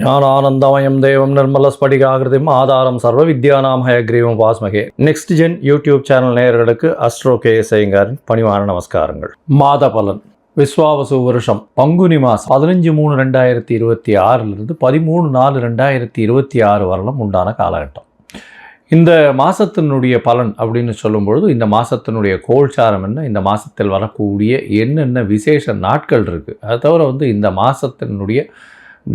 ஞானானந்தமயம் தேவம் நிர்மலஸ்படிகாகிருதிம் ஆதாரம் சர்வ வித்யானாம் ஹயக்ரீவம் வாஸ்மகே. நெக்ஸ்ட் ஜென் யூடியூப் சேனல் நேயர்களுக்கு அஸ்ட்ரோ கேஎஸ் ஐயங்காரின் பணிவான நமஸ்காரங்கள். மாத பலன் விஸ்வாவசு வருஷம் பங்குனி மாதம் 15/3/2026 13/4/2026 வரலும் உண்டான காலகட்டம். இந்த மாதத்தினுடைய பலன் அப்படின்னு சொல்லும்பொழுது இந்த மாதத்தினுடைய கோல்சாரம் என்ன, இந்த மாதத்தில் வரக்கூடிய என்னென்ன விசேஷ நாட்கள் இருக்குது, அதை தவிர இந்த மாதத்தினுடைய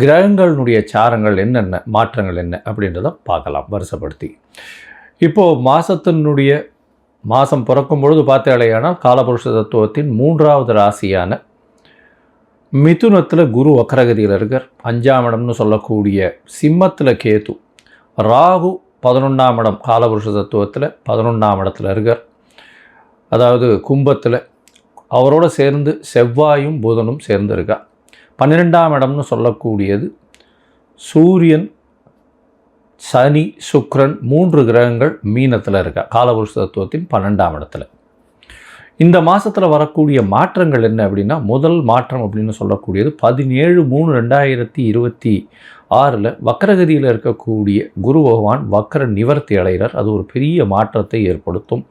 கிரகங்களுடைய சாரங்கள் என்னென்ன, மாற்றங்கள் என்ன அப்படின்றத பார்க்கலாம் வருஷப்படுத்தி. இப்போது மாதம் பிறக்கும் பொழுது பார்த்தாலேயானால் காலபுருஷ தத்துவத்தின் 3வது ராசியான மிதுனத்தில் குரு வக்ரகதியில் இருக்கார். 5ஆம் இடம்னு சொல்லக்கூடிய சிம்மத்தில் கேது, ராகு 11ஆம் இடம் காலபுருஷ தத்துவத்தில் 11ஆம் இடத்துல இருக்கார். அதாவது கும்பத்தில் அவரோடு சேர்ந்து செவ்வாயும் புதனும் சேர்ந்து இருக்கார். 12ஆம் இடம்னு சொல்லக்கூடியது சூரியன், சனி, சுக்கிரன் 3 கிரகங்கள் மீனத்தில் இருக்கா காலபுருஷ தத்துவத்தின் 12ஆம் இடத்துல. இந்த மாதத்தில் வரக்கூடிய மாற்றங்கள் என்ன அப்படின்னா, முதல் மாற்றம் அப்படின்னு சொல்லக்கூடியது 17/3/2026 வக்ரகதியில் இருக்கக்கூடிய குரு பகவான் வக்ர நிவர்த்தி அடைகிறார். அது ஒரு பெரிய மாற்றத்தை ஏற்படுத்தும்.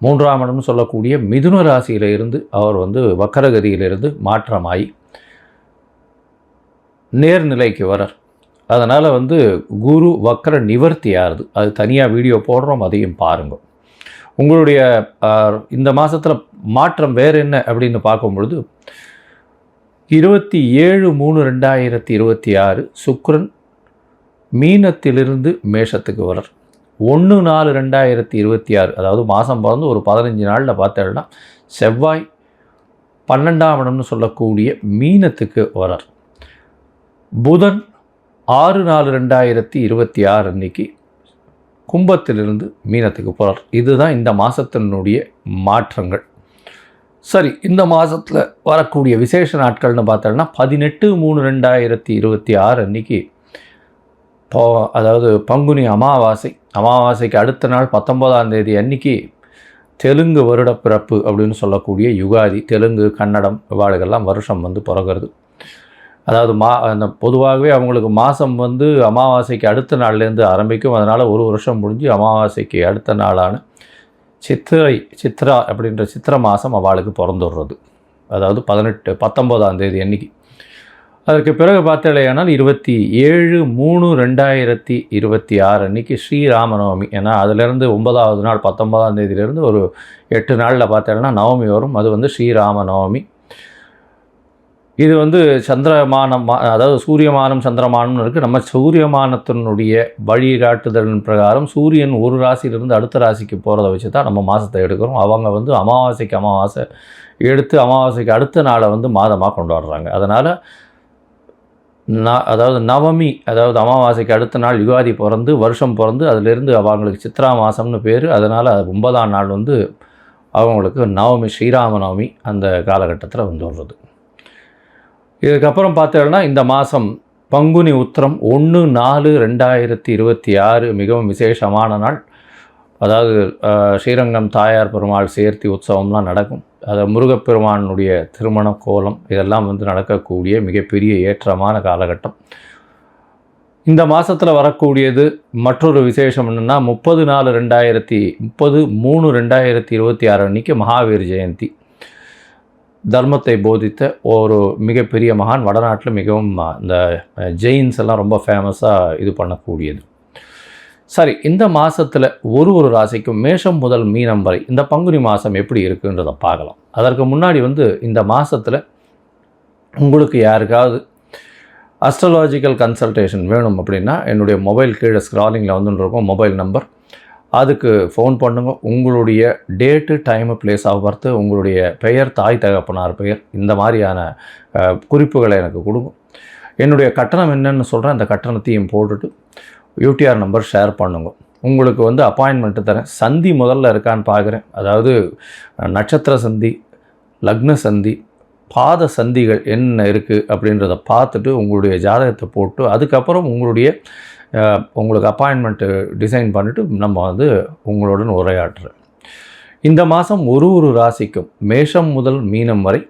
3ஆம் இடம்னு சொல்லக்கூடிய மிதுன ராசியிலிருந்து அவர் வக்ரகதியிலிருந்து மாற்றமாகி நேர்நிலைக்கு வரார். அதனால் குரு வக்ர நிவர்த்தி ஆகுது. அது தனியாக வீடியோ போடுறோம், அதையும் பாருங்கள். உங்களுடைய இந்த மாதத்தில் மாற்றம் வேறு என்ன அப்படின்னு பார்க்கும்பொழுது 27/3/2026 சுக்கிரன் மீனத்திலிருந்து மேஷத்துக்கு வரார். 1/4/2026 அதாவது மாதம் பிறந்து ஒரு 15 நாளில் பார்த்தேன்னா செவ்வாய் 12ஆம் இடம்னு சொல்லக்கூடிய மீனத்துக்கு வரார். புதன் 6/4/2026 அன்னைக்கு கும்பத்திலிருந்து மீனத்துக்கு போகிறார். இதுதான் இந்த மாதத்தினுடைய மாற்றங்கள். சரி, இந்த மாதத்தில் வரக்கூடிய விசேஷ நாட்கள்னு பார்த்தோம்னா 18/3/2026 அன்னைக்கு அதாவது பங்குனி அமாவாசைக்கு அடுத்த நாள் 19ஆம் தேதி அன்னைக்கு தெலுங்கு வருட பிறப்பு அப்படின்னு சொல்லக்கூடிய யுகாதி. தெலுங்கு, கன்னடம் இவாளுகெல்லாம் வருஷம் பிறகுறது. அதாவது அந்த பொதுவாகவே அவங்களுக்கு மாதம் அமாவாசைக்கு அடுத்த நாள்லேருந்து ஆரம்பிக்கும். அதனால் ஒரு வருஷம் முடிஞ்சு அமாவாசைக்கு அடுத்த நாளான சித்ரா அப்படின்ற சித்திரை மாதம் அவளுக்கு பிறந்துடுறது. அதாவது 19ஆம் தேதி அன்னைக்கு. அதற்கு பிறகு பார்த்தாலேயானால் 27/3/2026 அன்றைக்கி ஸ்ரீராமநவமி. ஏன்னா அதிலேருந்து 9ஆவது நாள் 19ஆம் தேதியிலேருந்து ஒரு 8 நாளில் பார்த்தேன்னா நவமி வரும். அது ஸ்ரீராமநவமி. இது சந்திரமானம், அதாவது சூரியமானம் சந்திரமானம்னு இருக்குது. நம்ம சூரியமானத்தினுடைய வழிகாட்டுதலின் பிரகாரம் சூரியன் ஒரு ராசியிலிருந்து அடுத்த ராசிக்கு போகிறத வச்சு தான் நம்ம மாதத்தை எடுக்கிறோம். அவங்க அமாவாசைக்கு அமாவாசை எடுத்து அமாவாசைக்கு அடுத்த நாளை மாதமாக கொண்டாடுறாங்க. அதனால் அதாவது நவமி, அதாவது அமாவாசைக்கு அடுத்த நாள் யுகாதி பிறந்து வருஷம் பிறந்து அதிலிருந்து அவங்களுக்கு சித்ரா மாதம்னு பேர். அதனால் 9ஆம் நாள் அவங்களுக்கு நவமி, ஸ்ரீராமநவமி அந்த காலகட்டத்தில் வருது. இதுக்கப்புறம் பார்த்தோம்னா இந்த மாதம் பங்குனி உத்திரம் 1/4/2026 மிகவும் விசேஷமான நாள். அதாவது ஸ்ரீரங்கம் தாயார் பெருமாள் சேர்த்தி உற்சவம்லாம் நடக்கும். அது முருகப்பெருமானுடைய திருமண கோலம் இதெல்லாம் நடக்கக்கூடிய மிகப்பெரிய ஏற்றமான காலகட்டம். இந்த மாதத்தில் வரக்கூடியது மற்றொரு விசேஷம் என்னென்னா 30/3/2026 அன்றைக்கி மகாவீர் ஜெயந்தி. தர்மத்தை போதித்த ஒரு மிகப்பெரிய மகான். வடநாட்டில் மிகவும் இந்த ஜெயின்ஸ் எல்லாம் ரொம்ப ஃபேமஸாக இது பண்ணக்கூடியது. சரி, இந்த மாதத்தில் ஒரு ராசிக்கும் மேஷம் முதல் மீனம் வரை இந்த பங்குனி மாதம் எப்படி இருக்குன்றதை பார்க்கலாம். அதற்கு முன்னாடி இந்த மாதத்தில் உங்களுக்கு யாருக்காவது அஸ்ட்ராலாஜிக்கல் கன்சல்டேஷன் வேணும் அப்படின்னா என்னுடைய மொபைல் கீழே ஸ்க்ராலிங்கில் இருக்கும் மொபைல் நம்பர், அதுக்கு ஃபோன் பண்ணுங்க. உங்களுடைய date, time, place of birth, உங்களுடைய பெயர், தாய் தகப்பனார் பெயர், இந்த மாதிரியான குறிப்புகளை எனக்கு கொடுங்க. என்னுடைய கட்டணம் என்னென்னு சொல்கிறேன். அந்த கட்டணத்தையும் போட்டுட்டு யூடிஆர் நம்பர் ஷேர் பண்ணுங்க. உங்களுக்கு அப்பாயின்மெண்ட்டு தரேன். சந்தி முதல்ல இருக்கான்னு பார்க்குறேன். அதாவது நட்சத்திர சந்தி, லக்ன சந்தி, பாத சந்திகள் என்ன இருக்குது அப்படின்றத பார்த்துட்டு உங்களுடைய ஜாதகத்தை போட்டு அதுக்கப்புறம் உங்களுக்கு அப்பாயின்மெண்ட்டு டிசைன் பண்ணிவிட்டு நம்ம உங்களுடன் உரையாடுறேன். இந்த மாதம் ஒரு ராசிக்கும் மேஷம் முதல் மீனம் வரை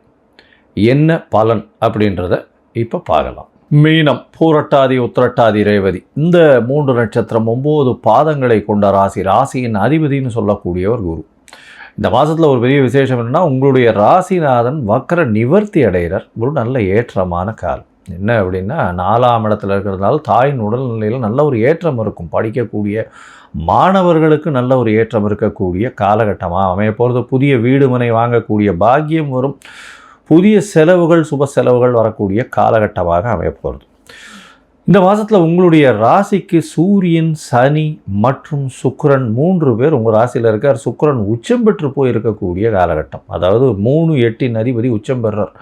என்ன பலன் அப்படின்றத இப்போ பார்க்கலாம். மீனம், பூரட்டாதி, உத்திரட்டாதி, ரேவதி இந்த 3 நட்சத்திரம் 9 பாதங்களை கொண்ட ராசி. ராசியின் அதிபதினு சொல்லக்கூடியவர் குரு. இந்த மாதத்தில் ஒரு பெரிய விசேஷம் என்னென்னா, உங்களுடைய ராசிநாதன் வக்கர நிவர்த்தி அடைகிறார். ஒரு நல்ல ஏற்றமான காலம். என்ன அப்படின்னா, 4ஆம் இடத்துல இருக்கிறதுனால தாயின் உடல்நிலையில் நல்ல ஒரு ஏற்றம் இருக்கும். படிக்கக்கூடிய மாணவர்களுக்கு நல்ல ஒரு ஏற்றம் இருக்கக்கூடிய காலகட்டமாக அமையப்போகிறது. புதிய வீடு மனை வாங்கக்கூடிய பாக்கியம் வரும். புதிய செலவுகள், சுப செலவுகள் வரக்கூடிய காலகட்டமாக அமையப்போகிறது. இந்த மாதத்தில் உங்களுடைய ராசிக்கு சூரியன், சனி மற்றும் சுக்கிரன் 3 பேர் உங்கள் ராசியில் இருக்கார். சுக்கிரன் உச்சம் பெற்று போய் இருக்கக்கூடிய காலகட்டம். அதாவது 3, 8 அதிபதி உச்சம் பெறார்.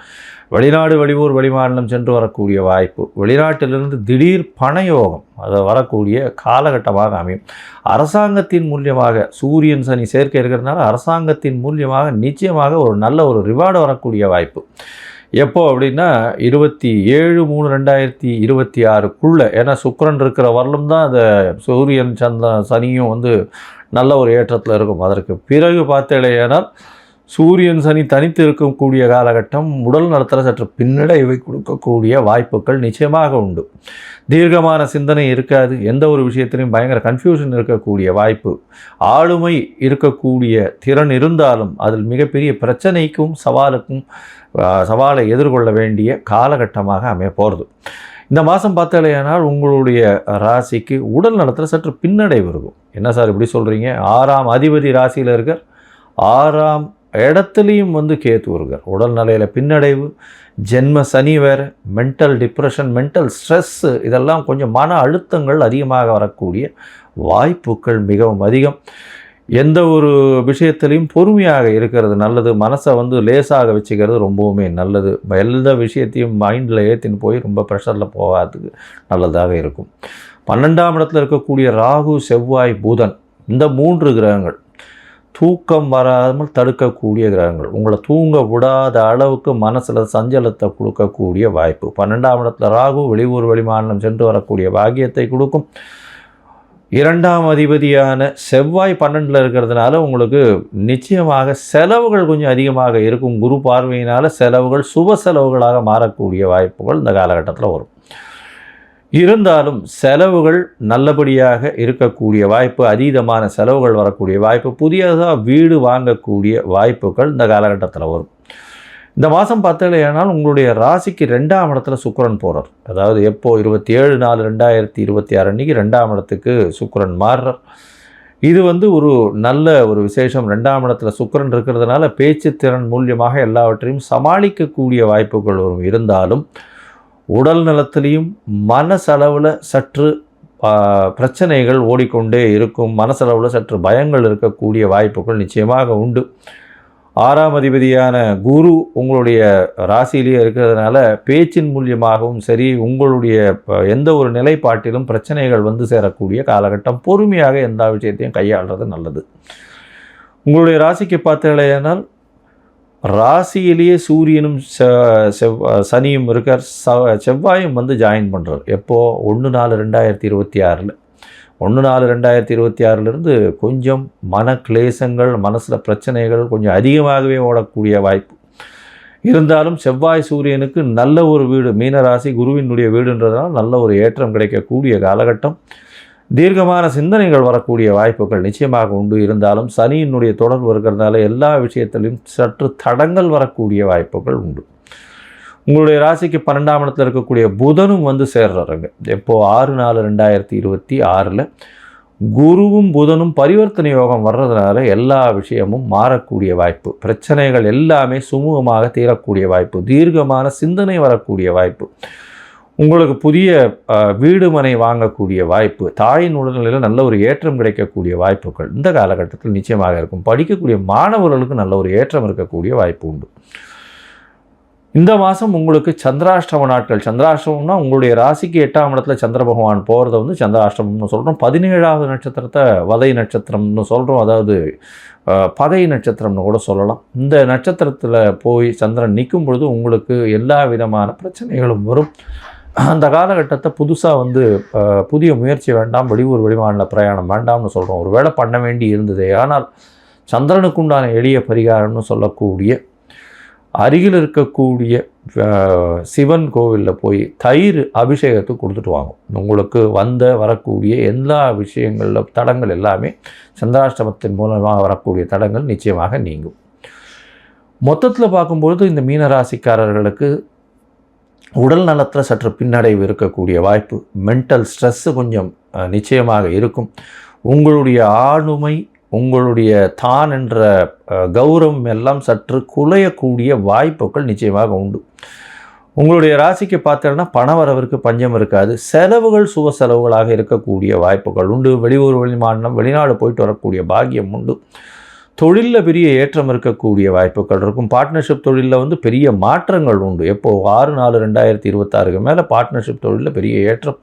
வெளிநாடு, வெளியூர், வெளிமாநிலம் சென்று வரக்கூடிய வாய்ப்பு, வெளிநாட்டிலிருந்து திடீர் பணயோகம் அது வரக்கூடிய காலகட்டமாக அமையும். அரசாங்கத்தின் மூலியமாக சூரியன் சனி சேர்க்கை இருக்கிறதுனால அரசாங்கத்தின் மூலியமாக நிச்சயமாக ஒரு நல்ல ஒரு ரிவார்டு வரக்கூடிய வாய்ப்பு. எப்போ அப்படின்னா 27/3/2026க்குள்ளே, ஏன்னா சுக்கிரன் இருக்கிற வரலும் தான் அந்த சூரியன் சனியும் நல்ல ஒரு ஏற்றத்தில் இருக்கும். அதற்கு பிறகு பார்த்தேனால் சூரியன் சனி தனித்து இருக்கக்கூடிய காலகட்டம் உடல் நலத்தில் சற்று பின்னடைவை கொடுக்கக்கூடிய வாய்ப்புகள் நிச்சயமாக உண்டு. தீர்க்கமான சிந்தனை இருக்காது. எந்த ஒரு விஷயத்திலையும் பயங்கர கன்ஃபியூஷன் இருக்கக்கூடிய வாய்ப்பு, ஆளுமை இருக்கக்கூடிய திறன் இருந்தாலும் அதில் மிகப்பெரிய பிரச்சனைக்கும் சவாலை எதிர்கொள்ள வேண்டிய காலகட்டமாக அமைய போகிறது. இந்த மாதம் பார்த்தாலேயானால் உங்களுடைய ராசிக்கு உடல் நலத்தில் சற்று பின்னடைவு இருக்கும். என்ன சார் இப்படி சொல்கிறீங்க? 6ஆம் அதிபதி ராசியில் இருக்கார். 6ஆம் இடத்துலையும் கேத்து இருக்கார். உடல் நிலையில் பின்னடைவு, ஜென்ம சனி வேறு, மென்டல் டிப்ரெஷன், மென்டல் ஸ்ட்ரெஸ்ஸு, இதெல்லாம் கொஞ்சம் மன அழுத்தங்கள் அதிகமாக வரக்கூடிய வாய்ப்புகள் மிகவும் அதிகம். எந்த ஒரு விஷயத்திலையும் பொறுமையாக இருக்கிறது நல்லது. மனசை லேசாக வச்சுக்கிறது ரொம்பவுமே நல்லது. எந்த விஷயத்தையும் மைண்டில் ஏற்றின்னு போய் ரொம்ப ப்ரெஷரில் போகாததுக்கு நல்லதாக இருக்கும். 12ஆம் இடத்துல இருக்கக்கூடிய ராகு, செவ்வாய், புதன் இந்த 3 கிரகங்கள் தூக்கம் வராமல் தடுக்கக்கூடிய கிரகங்கள். உங்களை தூங்க விடாத அளவுக்கு மனசில் சஞ்சலத்தை கொடுக்கக்கூடிய வாய்ப்பு. 12ஆம் இடத்துல ராகு வெளியூர், வெளிமாநிலம் சென்று வரக்கூடிய பாக்கியத்தை கொடுக்கும். 2ஆம் அதிபதியான செவ்வாய் 12ல் இருக்கிறதுனால உங்களுக்கு நிச்சயமாக செலவுகள் கொஞ்சம் அதிகமாக இருக்கும். குரு பார்வையினால் செலவுகள் சுப செலவுகளாக மாறக்கூடிய வாய்ப்புகள் இந்த காலகட்டத்தில் வரும். இருந்தாலும் செலவுகள் நல்லபடியாக இருக்கக்கூடிய வாய்ப்பு, அதீதமான செலவுகள் வரக்கூடிய வாய்ப்பு, புதியதாக வீடு வாங்கக்கூடிய வாய்ப்புகள் இந்த காலகட்டத்தில் வரும். இந்த மாதம் பார்த்தீங்கன்னா உங்களுடைய ராசிக்கு 2ஆம் இடத்துல சுக்கிரன் போகிறார். அதாவது எப்போ 27/4/2026 அன்றைக்கி 2ஆம் இடத்துக்கு சுக்கிரன் மாறுறார். இது ஒரு நல்ல ஒரு விசேஷம். 2ஆம் இடத்துல சுக்கிரன் இருக்கிறதுனால பேச்சு திறன் மூலியமாக எல்லாவற்றையும் சமாளிக்கக்கூடிய வாய்ப்புகள் வரும். இருந்தாலும் உடல் நலத்திலையும் மனசளவில் சற்று பிரச்சனைகள் ஓடிக்கொண்டே இருக்கும். மனசளவில் சற்று பயங்கள் இருக்கக்கூடிய வாய்ப்புகள் நிச்சயமாக உண்டு. 6ஆம் அதிபதியான குரு உங்களுடைய ராசியிலேயே இருக்கிறதுனால பேச்சின் மூலியமாகவும் சரி, உங்களுடைய எந்த ஒரு நிலைப்பாட்டிலும் பிரச்சனைகள் சேரக்கூடிய காலகட்டம். பொறுமையாக எந்த விஷயத்தையும் கையாளுறது நல்லது. உங்களுடைய ராசிக்கு பார்த்தீங்கன்னா ராசியிலேயே சூரியனும் சனியும் இருக்கார். செவ்வாயும் ஜாயின் பண்ணுறார். எப்போது? 1/4/2026. 1/4/2026 கொஞ்சம் மன கிளேசங்கள், மனசில் பிரச்சனைகள் கொஞ்சம் அதிகமாகவே ஓடக்கூடிய வாய்ப்பு. இருந்தாலும் செவ்வாய் சூரியனுக்கு நல்ல ஒரு வீடு, மீனராசி குருவினுடைய வீடுன்றதுனால நல்ல ஒரு ஏற்றம் கிடைக்கக்கூடிய காலகட்டம். தீர்க்கமான சிந்தனைகள் வரக்கூடிய வாய்ப்புகள் நிச்சயமாக உண்டு. இருந்தாலும் சனியினுடைய தொடர்பு இருக்கிறதுனால எல்லா விஷயத்திலையும் சற்று தடங்கள் வரக்கூடிய வாய்ப்புகள் உண்டு. உங்களுடைய ராசிக்கு 12ஆம் இடத்துல இருக்கக்கூடிய புதனும் சேர்றாருங்க. எப்போது? 6/4/2026 குருவும் புதனும் பரிவர்த்தனை யோகம் வர்றதுனால எல்லா விஷயமும் மாறக்கூடிய வாய்ப்பு. பிரச்சனைகள் எல்லாமே சுமூகமாக தீரக்கூடிய வாய்ப்பு. தீர்க்கமான சிந்தனை வரக்கூடிய வாய்ப்பு. உங்களுக்கு புதிய வீடு மனை வாங்கக்கூடிய வாய்ப்பு. தாயின் உடல்நிலையில் நல்ல ஒரு ஏற்றம் கிடைக்கக்கூடிய வாய்ப்புகள் இந்த காலகட்டத்தில் நிச்சயமாக இருக்கும். படிக்கக்கூடிய மாணவர்களுக்கு நல்ல ஒரு ஏற்றம் இருக்கக்கூடிய வாய்ப்பு உண்டு. இந்த மாதம் உங்களுக்கு சந்திராஷ்டம நாட்கள். சந்திராஷ்டமம்னா உங்களுடைய ராசிக்கு 8ஆம் இடத்துல சந்திர பகவான் போகிறத சந்திராஷ்டமம்னு சொல்கிறோம். 17ஆவது நட்சத்திரத்தை வதை நட்சத்திரம்னு சொல்கிறோம். அதாவது பகை நட்சத்திரம்னு கூட சொல்லலாம். இந்த நட்சத்திரத்தில் போய் சந்திரன் நிற்கும் பொழுது உங்களுக்கு எல்லா விதமான பிரச்சனைகளும் வரும். அந்த காலகட்டத்தை புதுசாக புதிய முயற்சி வேண்டாம், வெளியூர் வெளிமாநில பிரயாணம் வேண்டாம்னு சொல்கிறோம். ஒரு வேளை பண்ண வேண்டி இருந்ததே. ஆனால் சந்திரனுக்குண்டான எளிய பரிகாரம்னு சொல்லக்கூடிய அருகில் இருக்கக்கூடிய சிவன் கோவிலில் போய் தயிர் அபிஷேகத்துக்கு கொடுத்துட்டு வாங்க. உங்களுக்கு வரக்கூடிய எல்லா விஷயங்களில் தடங்கள் எல்லாமே சந்திராஷ்டமத்தின் மூலமாக வரக்கூடிய தடங்கள் நிச்சயமாக நீங்கும். மொத்தத்தில் பார்க்கும்பொழுது இந்த மீனராசிக்காரர்களுக்கு உடல் நலத்தில் சற்று பின்னடைவு இருக்கக்கூடிய வாய்ப்பு, மென்டல் ஸ்ட்ரெஸ்ஸு கொஞ்சம் நிச்சயமாக இருக்கும். உங்களுடைய ஆளுமை, உங்களுடைய தான் என்ற கௌரவம் எல்லாம் சற்று குலையக்கூடிய வாய்ப்புகள் நிச்சயமாக உண்டு. உங்களுடைய ராசிக்கு பார்த்தோன்னா பணவரவிற்கு பஞ்சம் இருக்காது. செலவுகள் சுப செலவுகளாக இருக்கக்கூடிய வாய்ப்புகள் உண்டு. வெளியூர், வெளிமாநிலம், வெளிநாடு போயிட்டு வரக்கூடிய பாக்கியம் உண்டு. தொழிலில் பெரிய ஏற்றம் இருக்கக்கூடிய வாய்ப்புகள் இருக்கும். பார்ட்னர்ஷிப் தொழிலில் பெரிய மாற்றங்கள் உண்டு. எப்போது 6/4/2026 மேலே பார்ட்னர்ஷிப் தொழிலில் பெரிய ஏற்றம்,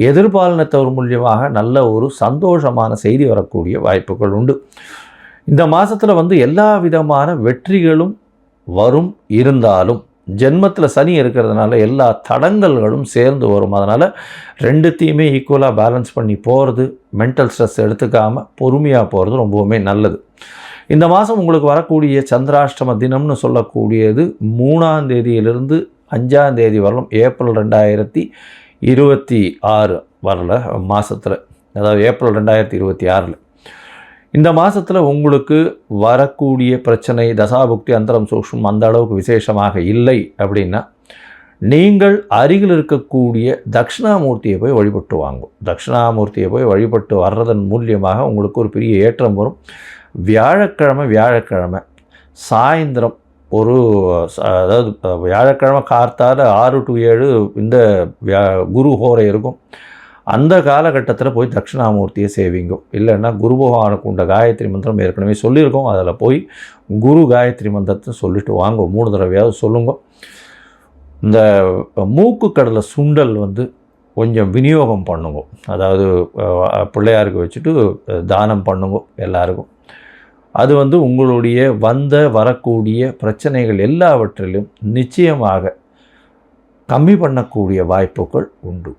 எதிர்பாலினத்தவர் மூலியமாக நல்ல ஒரு சந்தோஷமான செய்தி வரக்கூடிய வாய்ப்புகள் உண்டு. இந்த மாதத்தில் எல்லா விதமான வெற்றிகளும் வரும். இருந்தாலும் ஜென்மத்தில் சனி இருக்கிறதுனால எல்லா தடங்கல்களும் சேர்ந்து வரும். அதனால் ரெண்டுத்தையுமே ஈக்குவலாக பேலன்ஸ் பண்ணி போகிறது, மென்டல் ஸ்ட்ரெஸ் எடுத்துக்காமல் பொறுமையாக போகிறது ரொம்பவுமே நல்லது. இந்த மாதம் உங்களுக்கு வரக்கூடிய சந்திராஷ்டம தினம்னு சொல்லக்கூடியது 3ஆம் தேதியிலிருந்து 5ஆம் தேதி வரலும், ஏப்ரல் 2026 வரல மாதத்தில், அதாவது ஏப்ரல் 2026. இந்த மாதத்தில் உங்களுக்கு வரக்கூடிய பிரச்சனை, தசாபுக்தி, அந்தரம், சூக்ஷ்மம் அந்த அளவுக்கு விசேஷமாக இல்லை. அப்படின்னா நீங்கள் அருகில் இருக்கக்கூடிய தட்சிணாமூர்த்தியை போய் வழிபட்டு வாங்கும். தட்சிணாமூர்த்தியை போய் வழிபட்டு வர்றதன் மூலியமாக உங்களுக்கு ஒரு பெரிய ஏற்றம் வரும். வியாழக்கிழமை சாயந்தரம் அதாவது வியாழக்கிழமை கார்த்தால 6 to 7 இந்த குரு ஹோரை இருக்கும். அந்த காலகட்டத்தில் போய் தட்சிணாமூர்த்தியை சேவிங்க. இல்லைன்னா குரு பகவானுக்கு உண்ட காயத்ரி மந்திரம் ஏற்கனவே சொல்லியிருக்கோம், அதில் போய் குரு காயத்ரி மந்திரத்தை சொல்லிட்டு வாங்க. 3 தடவையாவது சொல்லுங்க. இந்த மூக்கு கடலை சுண்டல் கொஞ்சம் விநியோகம் பண்ணுங்க. அதாவது பிள்ளையாருக்கு வச்சுட்டு தானம் பண்ணுங்க எல்லாருக்கும். அது உங்களுடைய வரக்கூடிய பிரச்சனைகள் எல்லாவற்றிலும் நிச்சயமாக கம்மி பண்ணக்கூடிய வாய்ப்புகள் உண்டு.